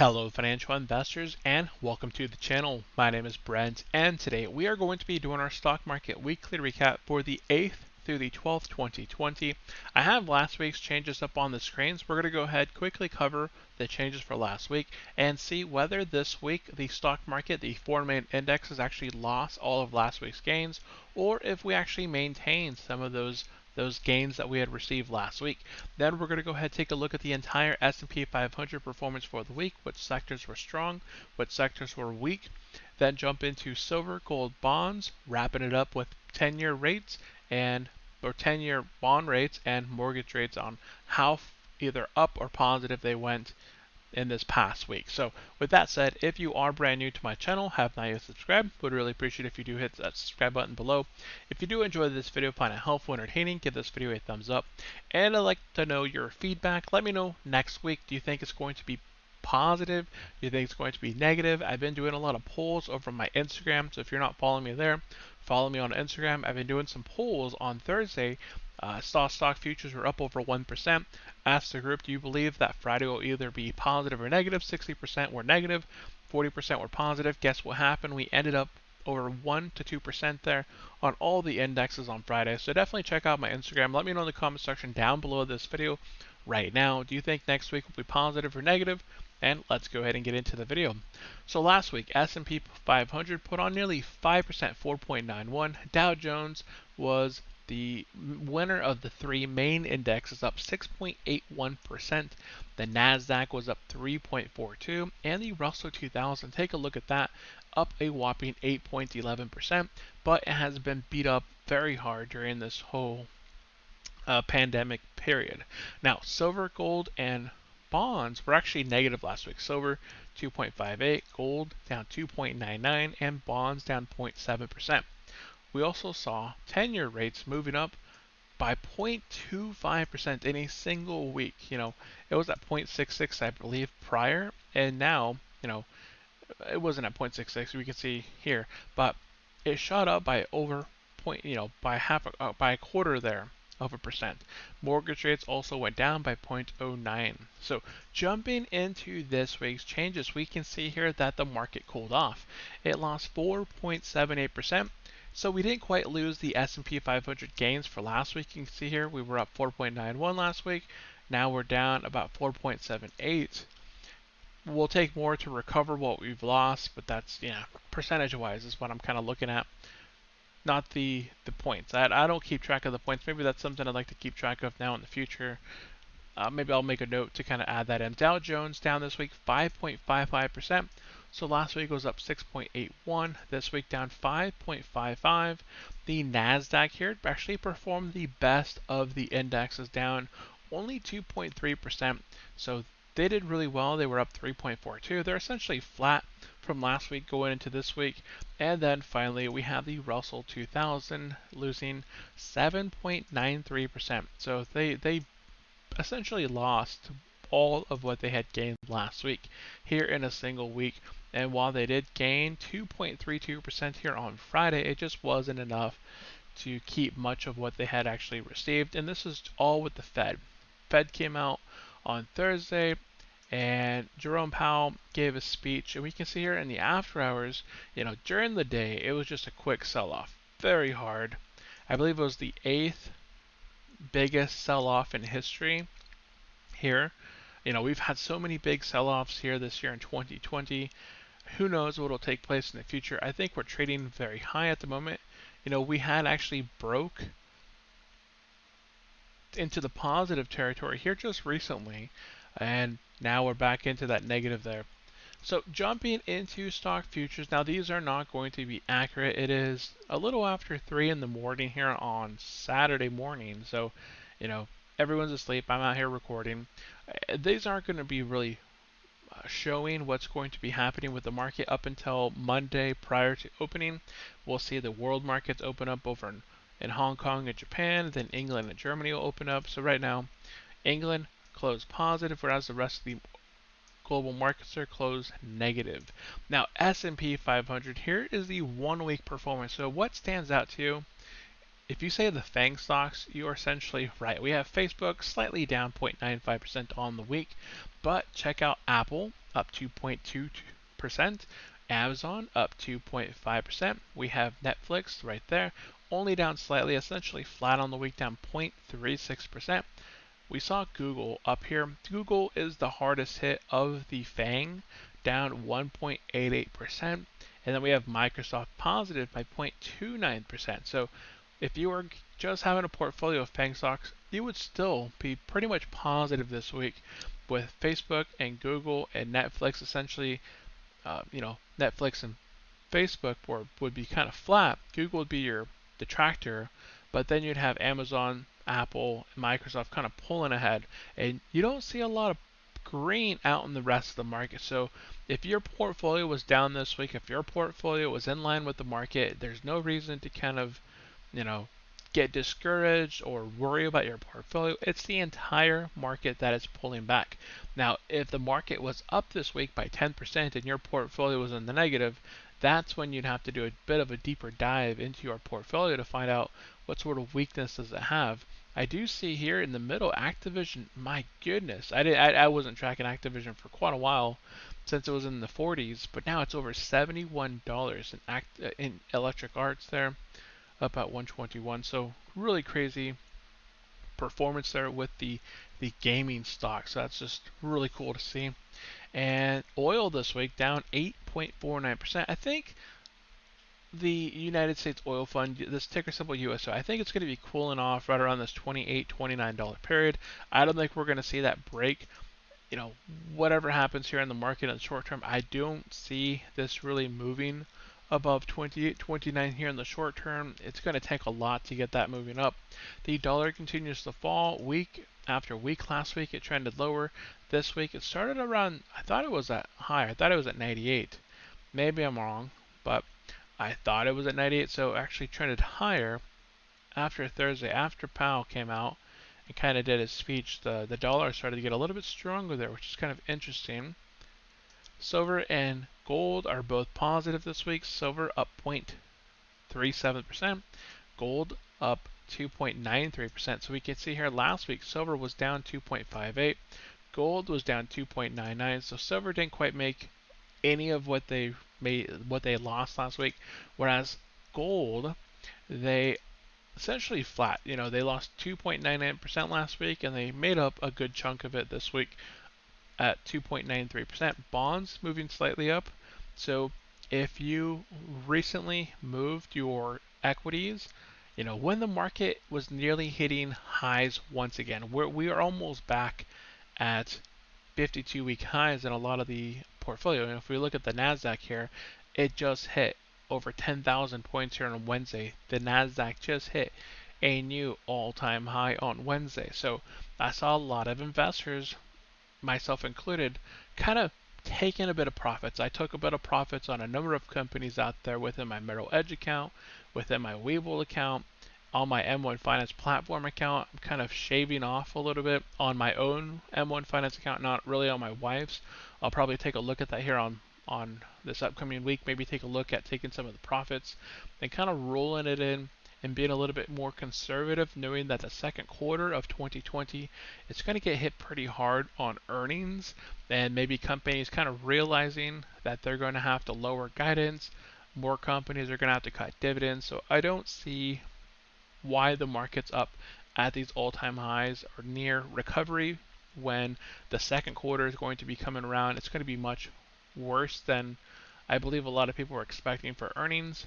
Hello financial investors and welcome to the channel. My name is Brent and today we are going to be doing our stock market weekly recap for the 8th through the 12th, 2020. I have last week's changes up on the screens. We're going to go ahead quickly cover the changes for last week and see whether this week the stock market, the four main indexes actually lost all of last week's gains or if we actually maintained some of those gains that we had received last week. Then we're going to go ahead and take a look at the entire S&P 500 performance for the week, what sectors were strong, what sectors were weak. Then jump into silver, gold, bonds, wrapping it up with 10-year rates and or 10-year bond rates and mortgage rates on how either up or positive they went in this past week. So with that said, if you are brand new to my channel, have not yet subscribed, would really appreciate if you do hit that subscribe button below. If you do enjoy this video, find it helpful and entertaining, give this video a thumbs up. And I'd like to know your feedback. Let me know next week, do you think it's going to be positive? Do you think it's going to be negative? I've been doing a lot of polls over my Instagram, so if you're not following me there, follow me on Instagram. I've been doing some polls on Thursday. Stock futures were up over 1%. Asked the group, do you believe that Friday will either be positive or negative? 60% were negative, 40% were positive. Guess what happened? We ended up over 1 to 2% there on all the indexes on Friday. So definitely check out my Instagram. Let me know in the comment section down below this video right now. Do you think next week will be positive or negative? And let's go ahead and get into the video. So last week, S&P 500 put on nearly 5%, 4.91. Dow Jones was the winner of the three main indexes, up 6.81%. The Nasdaq was up 3.42, and the Russell 2000, take a look at that, up a whopping 8.11%. But it has been beat up very hard during this whole pandemic period. Now, silver, gold, and bonds were actually negative last week. Silver 2.58, gold down 2.99, and bonds down 0.7%. We also saw 10-year rates moving up by 0.25% in a single week. It was at 0.66, I believe, prior, and now, it wasn't at 0.66. We can see here, but it shot up by over by a quarter there of a percent. Mortgage rates also went down by 0.09. So jumping into this week's changes, we can see here that the market cooled off. It lost 4.78%. So we didn't quite lose the S&P 500 gains for last week. You can see here we were up 4.91 last week. Now we're down about 4.78. We'll take more to recover what we've lost, but that's, percentage-wise is what I'm kind of looking at. Not the points. I don't keep track of the points. Maybe that's something I'd like to keep track of now in the future. Maybe I'll make a note to kind of add that in. Dow Jones down this week 5.55%. So last week was up 6.81. This week down 5.55. The Nasdaq here actually performed the best of the indexes, down only 2.3%. So they did really well. They were up 3.42. They're essentially flat from last week going into this week. And then finally we have the Russell 2000 losing 7.93%. So they essentially lost all of what they had gained last week here in a single week. And while they did gain 2.32% here on Friday, it just wasn't enough to keep much of what they had actually received. And this is all with the Fed. Fed came out on Thursday and Jerome Powell gave a speech, and we can see here in the after hours, during the day, it was just a quick sell-off, very hard. I believe it was the 8th biggest sell-off in history here. We've had so many big sell-offs here this year in 2020. Who knows what will take place in the future? I think we're trading very high at the moment. We had actually broke into the positive territory here just recently, and now we're back into that negative there. So jumping into stock futures, now these are not going to be accurate. It is a little after 3 in the morning here on Saturday morning, so everyone's asleep. I'm out here recording. These aren't going to be really showing what's going to be happening with the market up until Monday prior to opening. We'll see the world markets open up over in Hong Kong and Japan, then England and Germany will open up. So right now, England closed positive, whereas the rest of the global markets are closed negative. Now, S&P 500, here is the 1 week performance. So what stands out to you? If you say the FANG stocks, you are essentially right. We have Facebook slightly down 0.95% on the week, but check out Apple. up 2.2%. Amazon up 2.5%. We have Netflix right there, only down slightly, essentially flat on the week, down 0.36%. We saw Google up here. Google is the hardest hit of the FANG, down 1.88%. And then we have Microsoft positive by 0.29%. So if you were just having a portfolio of FANG stocks, you would still be pretty much positive this week with Facebook and Google and Netflix essentially, Netflix and Facebook would be kind of flat. Google would be your detractor, but then you'd have Amazon, Apple, and Microsoft kind of pulling ahead, and you don't see a lot of green out in the rest of the market. So if your portfolio was down this week, if your portfolio was in line with the market, there's no reason to kind of, you know, get discouraged or worry about your portfolio. It's the entire market that is pulling back. Now, if the market was up this week by 10% and your portfolio was in the negative, that's when you'd have to do a bit of a deeper dive into your portfolio to find out what sort of weakness does it have. I do see here in the middle, Activision. My goodness, I wasn't tracking Activision for quite a while since it was in the 40s, but now it's over $71 in Electric Arts there, up at 121. So really crazy performance there with the gaming stock. So that's just really cool to see. And oil this week down 8.49%. I think the United States Oil Fund, this ticker symbol USO, I think it's going to be cooling off right around this $28, $29 period. I don't think we're going to see that break. Whatever happens here in the market in the short term, I don't see this really moving above 28, 29 here in the short term. It's going to take a lot to get that moving up. The dollar continues to fall week after week. Last week it trended lower. This week it started around, I thought it was at higher. I thought it was at 98. Maybe I'm wrong, but I thought it was at 98, so it actually trended higher after Thursday, after Powell came out and kind of did his speech. The dollar started to get a little bit stronger there, which is kind of interesting. Silver and gold are both positive this week. Silver up 0.37%, gold up 2.93%. So we can see here last week silver was down 2.58, gold was down 2.99. So silver didn't quite make any of what they lost last week, whereas gold, they essentially flat. They lost 2.99% last week, and they made up a good chunk of it this week at 2.93%. Bonds moving slightly up. So if you recently moved your equities, when the market was nearly hitting highs once again, we are almost back at 52-week highs in a lot of the portfolio. And if we look at the NASDAQ here, it just hit over 10,000 points here on Wednesday. The NASDAQ just hit a new all-time high on Wednesday. So I saw a lot of investors, myself included, kind of taking a bit of profits. I took a bit of profits on a number of companies out there within my Merrill Edge account, within my Webull account, on my M1 Finance platform account. I'm kind of shaving off a little bit on my own M1 Finance account, not really on my wife's. I'll probably take a look at that here on this upcoming week, maybe take a look at taking some of the profits and kind of rolling it in and being a little bit more conservative, knowing that the second quarter of 2020 it's going to get hit pretty hard on earnings, and maybe companies kind of realizing that they're going to have to lower guidance. More companies are going to have to cut dividends. So I don't see why the market's up at these all-time highs or near recovery when the second quarter is going to be coming around. It's going to be much worse than I believe a lot of people are expecting for earnings.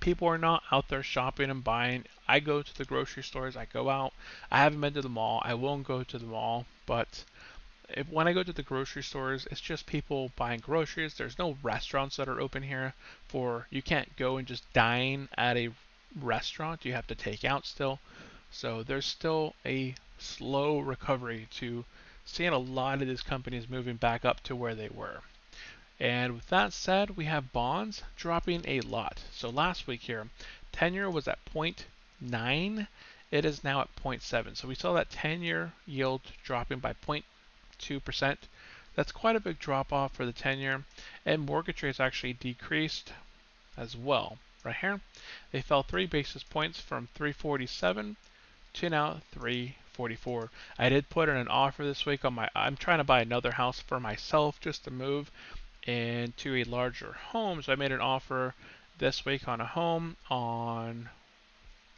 People are not out there shopping and buying. I go to the grocery stores. I go out. I haven't been to the mall. I won't go to the mall. But when I go to the grocery stores, it's just people buying groceries. There's no restaurants that are open here. You can't go and just dine at a restaurant. You have to take out still. So there's still a slow recovery to seeing a lot of these companies moving back up to where they were. And with that said, we have bonds dropping a lot. So last week here, 10-year was at 0.9. It is now at 0.7. So we saw that 10-year yield dropping by 0.2%. That's quite a big drop off for the 10-year. And mortgage rates actually decreased as well. Right here, they fell 3 basis points from 347 to now 3 44. I did put in an offer this week on I'm trying to buy another house for myself just to move into a larger home. So I made an offer this week on a home on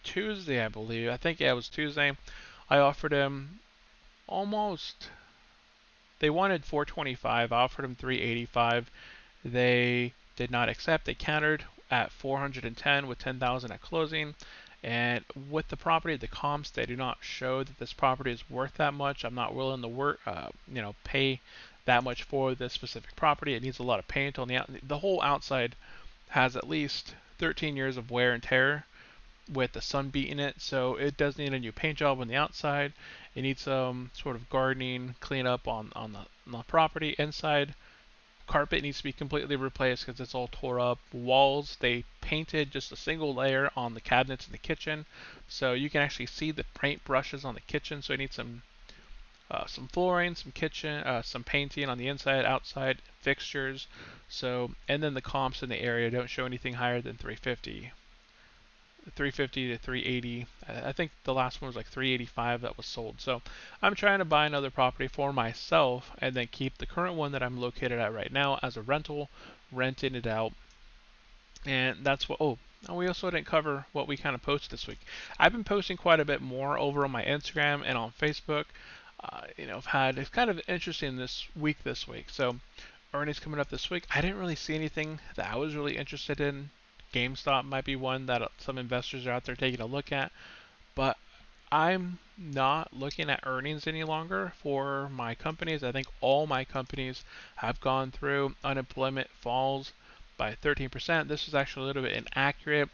Tuesday, I believe. I think, yeah, it was Tuesday. I offered him almost, they wanted 425. I offered him 385. They did not accept. They countered at 410 with 10,000 at closing. And with the property, the comps, they do not show that this property is worth that much. I'm not willing to pay that much for this specific property. It needs a lot of paint on the whole outside has at least 13 years of wear and tear with the sun beating it, so it does need a new paint job on the outside. It needs some sort of gardening cleanup on the property. Inside carpet needs to be completely replaced because it's all tore up. Walls, they painted just a single layer on the cabinets in the kitchen, so you can actually see the paint brushes on the kitchen. So it needs some flooring, some kitchen, some painting on the inside, outside, fixtures. So, and then the comps in the area don't show anything higher than 350. 350 to 380. I think the last one was like 385 that was sold. So I'm trying to buy another property for myself and then keep the current one that I'm located at right now as a rental, renting it out. And that's what, oh, we also didn't cover what we kind of posted this week. I've been posting quite a bit more over on my Instagram and on Facebook. It's kind of interesting this week. So earnings coming up this week. I didn't really see anything that I was really interested in. GameStop might be one that some investors are out there taking a look at, but I'm not looking at earnings any longer for my companies. I think all my companies have gone through. Unemployment falls by 13%. This is actually a little bit inaccurate,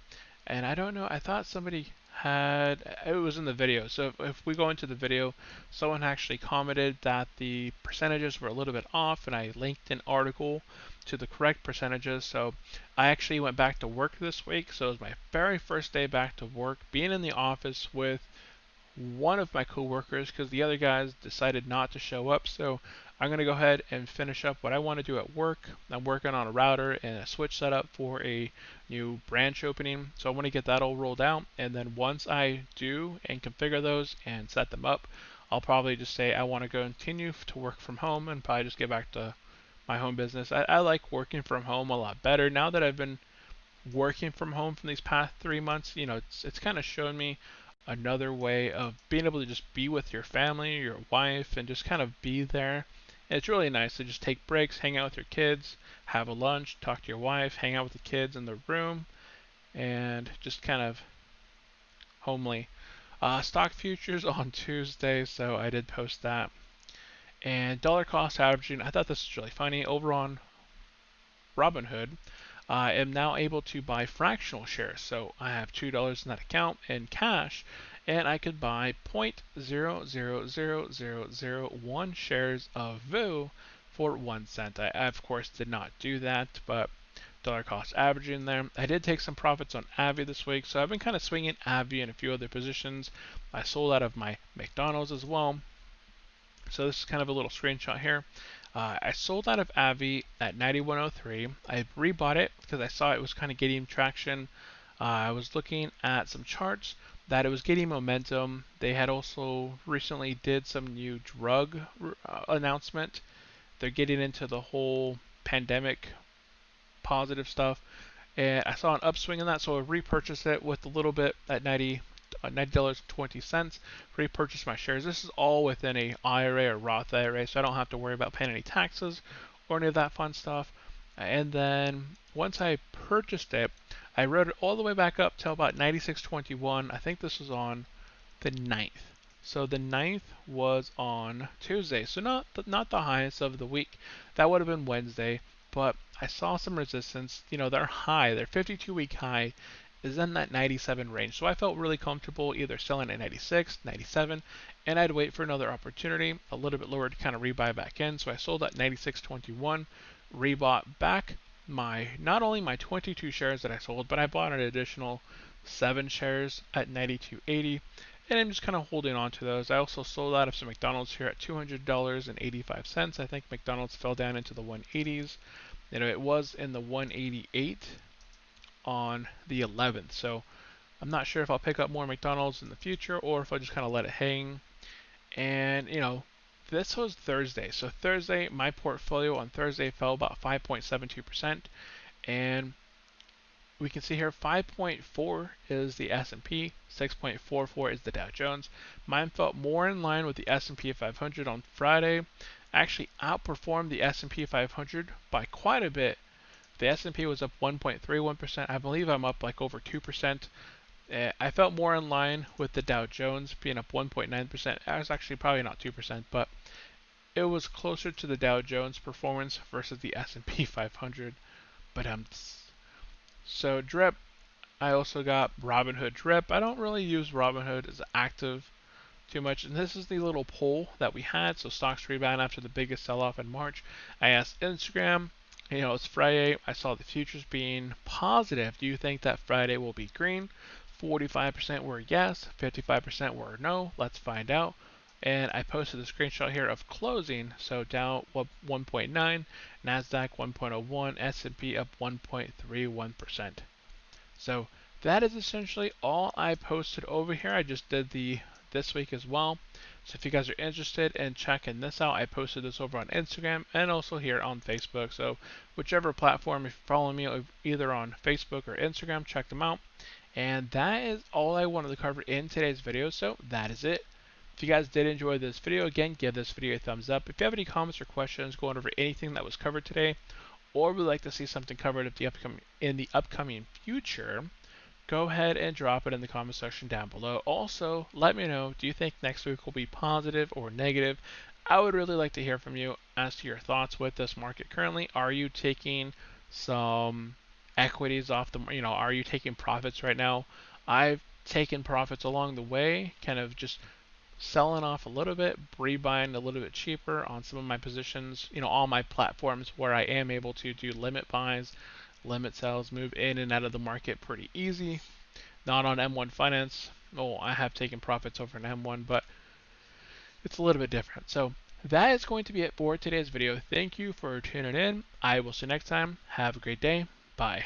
and I don't know. I thought somebody it was in the video. So if we go into the video, someone actually commented that the percentages were a little bit off, and I linked an article to the correct percentages. So I actually went back to work this week. So it was my very first day back to work, being in the office with one of my coworkers because the other guys decided not to show up. So I'm going to go ahead and finish up what I want to do at work. I'm working on a router and a switch setup for a new branch opening. So I want to get that all rolled out. And then once I do and configure those and set them up, I'll probably just say I want to continue to work from home and probably just get back to my home business. I like working from home a lot better now that I've been working from home from these past 3 months. It's kind of shown me another way of being able to just be with your family, your wife, and just kind of be there. And it's really nice to just take breaks, hang out with your kids, have a lunch, talk to your wife, hang out with the kids in the room, and just kind of homely. Stock futures on Tuesday, so I did post that. And dollar cost averaging, I thought this was really funny. Over on Robinhood, I am now able to buy fractional shares. So I have $2 in that account in cash, and I could buy 0.000001 shares of VU for 1 cent. I of course did not do that, but dollar cost averaging there. I did take some profits on Avi this week, so I've been kind of swinging Avi and a few other positions. I sold out of my McDonald's as well. So this is kind of a little screenshot here. I sold out of Avi at 91.03. I rebought it because I saw it was kind of getting traction. I was looking at some charts that it was getting momentum. They had also recently did some new drug announcement. They're getting into the whole pandemic positive stuff. And I saw an upswing in that, so I repurchased it with a little bit at $90.20. Repurchase my shares. This is all within a IRA or Roth IRA, so I don't have to worry about paying any taxes or any of that fun stuff. And then once I purchased it, I rode it all the way back up till about 96.21. I think this was on the 9th. So the 9th was on Tuesday, so not the highest of the week. That would have been Wednesday, but I saw some resistance. Their high, their 52-week high, is in that 97 range. So I felt really comfortable either selling at 96, 97, and I'd wait for another opportunity a little bit lower to kind of rebuy back in. So I sold at 96.21, rebought back not only my 22 shares that I sold, but I bought an additional 7 shares at 92.80, and I'm just kind of holding on to those. I also sold out of some McDonald's here at $200.85. I think McDonald's fell down into the 180s. It was in the 188 on the 11th. So I'm not sure if I'll pick up more McDonald's in the future or if I'll just kind of let it hang. And this was Thursday. So Thursday, my portfolio on Thursday fell about 5.72%, and we can see here 5.4 is the S&P, 6.44 is the Dow Jones. Mine felt more in line with the S&P 500 on Friday. Actually outperformed the S&P 500 by quite a bit. The S&P was up 1.31%. I believe I'm up like over 2%. I felt more in line with the Dow Jones being up 1.9%. I was actually probably not 2%, but it was closer to the Dow Jones performance versus the S&P 500. But so drip, I also got Robinhood drip. I don't really use Robinhood as active too much. And this is the little poll that we had. So stocks rebound after the biggest sell-off in March. I asked Instagram, it's Friday. I saw the futures being positive. Do you think that Friday will be green? 45% were yes, 55% were no. Let's find out. And I posted a screenshot here of closing. So Dow up 1.9, Nasdaq 1.01, S&P up 1.31%. So that is essentially all I posted over here. I just did this week as well. So if you guys are interested in checking this out, I posted this over on Instagram and also here on Facebook. So whichever platform, if you follow me either on Facebook or Instagram, check them out. And that is all I wanted to cover in today's video. So that is it. If you guys did enjoy this video, again, give this video a thumbs up. If you have any comments or questions going over anything that was covered today, or would like to see something covered in the upcoming future, go ahead and drop it in the comment section down below. Also, let me know, do you think next week will be positive or negative? I would really like to hear from you as to your thoughts with this market currently. Are you taking some equities off are you taking profits right now? I've taken profits along the way, kind of just selling off a little bit, rebuying a little bit cheaper on some of my positions, all my platforms where I am able to do limit buys, limit sells, move in and out of the market pretty easy. Not on M1 Finance. Oh, I have taken profits over an M1, but it's a little bit different. So that is going to be it for today's video. Thank you for tuning in. I will see you next time. Have a great day. Bye.